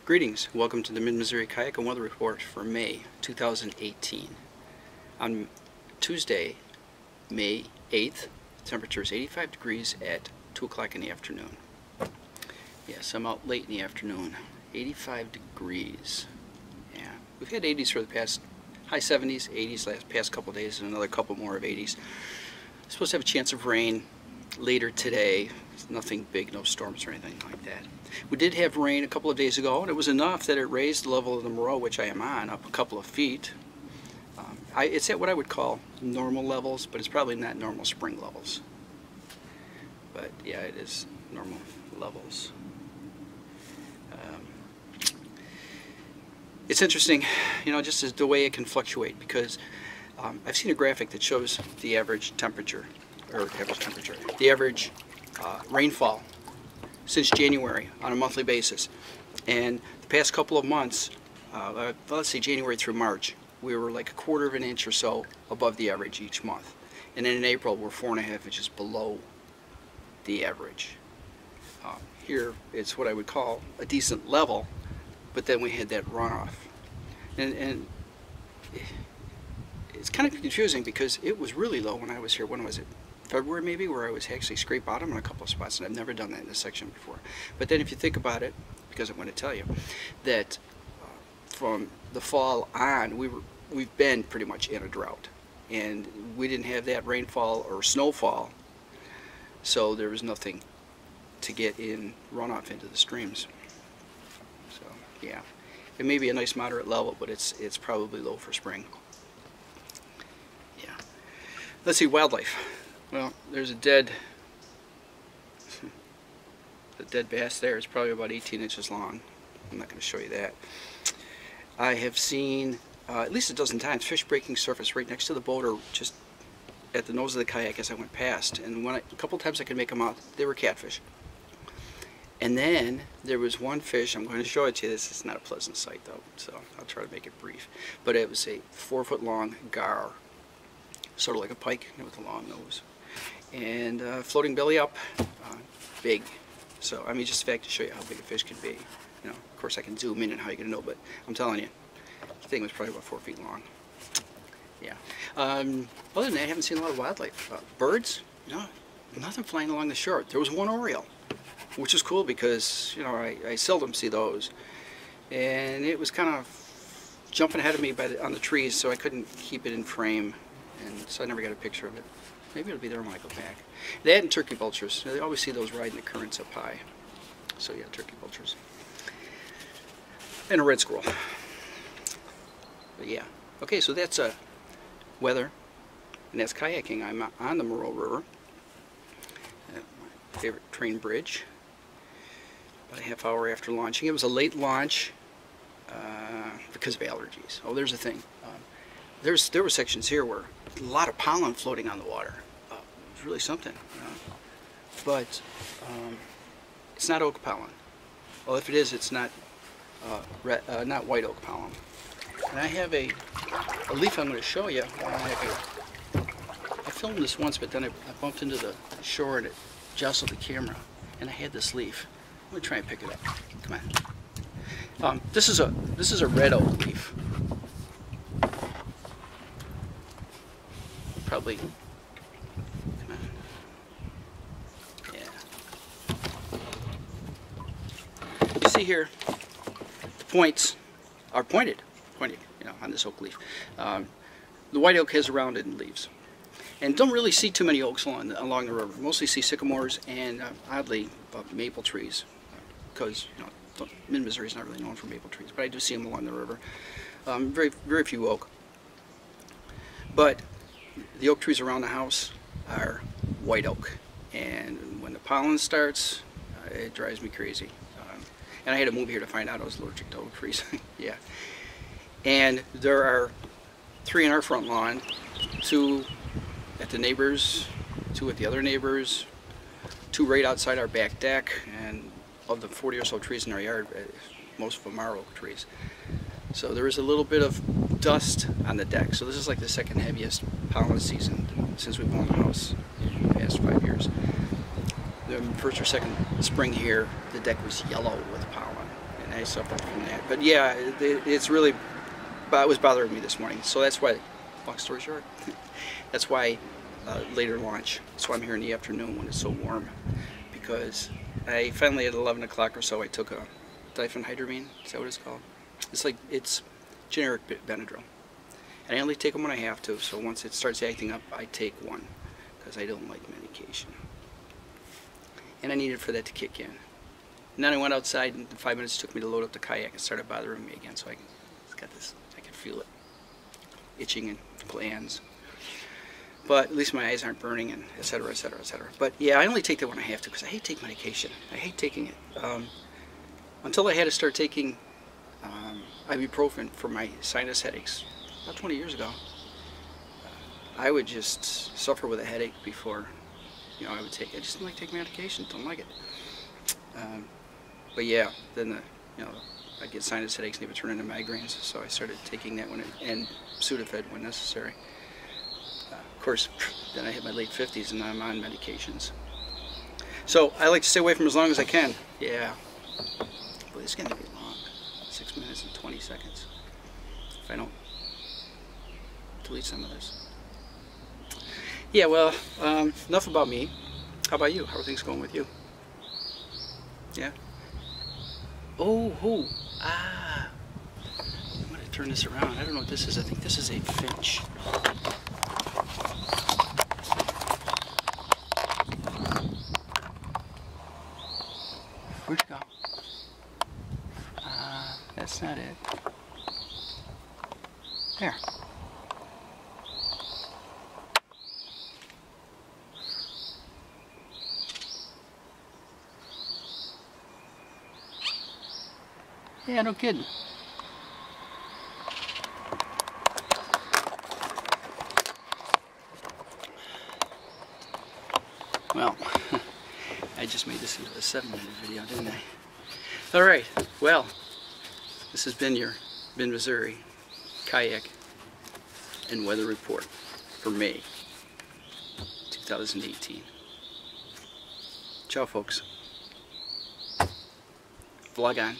Greetings, welcome to the Mid-Missouri Kayak and Weather Report for May 2018. On Tuesday, May 8th, temperature is 85 degrees at 2 o'clock in the afternoon. Yes, I'm out late in the afternoon. 85 degrees. Yeah, we've had 80s for the past, high 70s, 80s last past couple days, and another couple more of 80s. Supposed to have a chance of rain later today. Nothing big, no storms or anything like that. We did have rain a couple of days ago, and it was enough that it raised the level of the Moreau, which I am on, up a couple of feet. It's at what I would call normal levels, but it's probably not normal spring levels. But yeah, it is normal levels. It's interesting, you know, just as the way it can fluctuate, because I've seen a graphic that shows the average temperature, the average rainfall since January on a monthly basis. And the past couple of months, let's say January through March, we were like a quarter of an inch or so above the average each month. And then in April, we're 4.5 inches below the average. Here, it's what I would call a decent level, but then we had that runoff. And it's kind of confusing because it was really low when I was here. When was it? February maybe, where I was actually scrape bottom in a couple of spots, and I've never done that in this section before. But then if you think about it, because I'm going to tell you that from the fall on, we've been pretty much in a drought, and we didn't have that rainfall or snowfall, so there was nothing to get in runoff into the streams. So yeah, it may be a nice moderate level, but it's probably low for spring. Yeah. Let's see, wildlife. Well, there's a dead bass there. It's probably about 18 inches long. I'm not going to show you that. I have seen at least a dozen times fish breaking surface right next to the boat or just at the nose of the kayak as I went past. And a couple times I could make them out, they were catfish. And then there was one fish, I'm going to show it to you. This is not a pleasant sight though, so I'll try to make it brief. But it was a 4-foot long gar, sort of like a pike with a long nose. And floating belly up, big. So I mean, just the fact to show you how big a fish can be. You know, of course I can zoom in and how you're gonna know, but I'm telling you, the thing was probably about 4 feet long. Yeah. Other than that, I haven't seen a lot of wildlife. Birds, no, nothing flying along the shore. There was one oriole, which is cool because you know I seldom see those, and it was kind of jumping ahead of me on the trees, so I couldn't keep it in frame, and so I never got a picture of it. Maybe it'll be there when I go back. That and turkey vultures. They always see those riding the currents up high. So yeah, turkey vultures. And a red squirrel. But yeah. Okay, so that's weather. And that's kayaking. I'm on the Moreau River. My favorite train bridge. About a half hour after launching. It was a late launch because of allergies. Oh, there's a thing. There were sections here where a lot of pollen floating on the water. It was really something, you know? But it's not oak pollen. Well, if it is, it's not not white oak pollen. And I have a leaf I'm going to show you. I filmed this once, but then I bumped into the shore and it jostled the camera. And I had this leaf. I'm going to try and pick it up. Come on. This is a red oak leaf. Probably, come on, yeah. You see here, the points are pointed, you know, on this oak leaf. The white oak has rounded leaves, and don't really see too many oaks along the river. Mostly see sycamores and oddly maple trees, because you know, Mid-Missouri is not really known for maple trees, but I do see them along the river. Very few oak, but the oak trees around the house are white oak, and when the pollen starts, it drives me crazy. And I had to move here to find out I was allergic to oak trees. Yeah. And there are 3 in our front lawn, 2 at the neighbors, 2 at the other neighbors, 2 right outside our back deck, and of the 40 or so trees in our yard, most of them are oak trees. So there is a little bit of dust on the deck. So this is like the second heaviest pollen season since we've owned the house in the past 5 years. The first or second spring here, the deck was yellow with pollen, and I suffered from that. But yeah, it's really, it was bothering me this morning. So that's why, long story short, that's why later lunch. That's why I'm here in the afternoon when it's so warm. Because I finally at 11 o'clock or so I took a diphenhydramine. Is that what it's called? It's generic Benadryl. And I only take them when I have to. So once it starts acting up, I take one. Because I don't like medication. And I needed for that to kick in. And then I went outside, and 5 minutes took me to load up the kayak. It started bothering me again, so I could feel it itching and glands. But at least my eyes aren't burning, and et cetera, et cetera, et cetera. But yeah, I only take that when I have to, because I hate taking medication. I hate taking it. Until I had to start taking ibuprofen for my sinus headaches about 20 years ago. I would just suffer with a headache before, I would take it. I just don't like taking medication. Don't like it. But yeah, then I get sinus headaches and they would turn into migraines. So I started taking that and Sudafed when necessary. Of course, then I hit my late 50s and I'm on medications. So I like to stay away from as long as I can. Yeah. Boy, this is going to be long. 6 minutes and 20 seconds. If I don't delete some of this. Yeah, well, enough about me. How about you? How are things going with you? Yeah? I'm going to turn this around. I don't know what this is. I think this is a finch. Where'd you go? That's not it. There. Yeah, no kidding. Well, I just made this into a 7-minute video, didn't I? Alright, well, this has been your Bend, Missouri kayak and weather report for May 2018. Ciao, folks. Vlog on.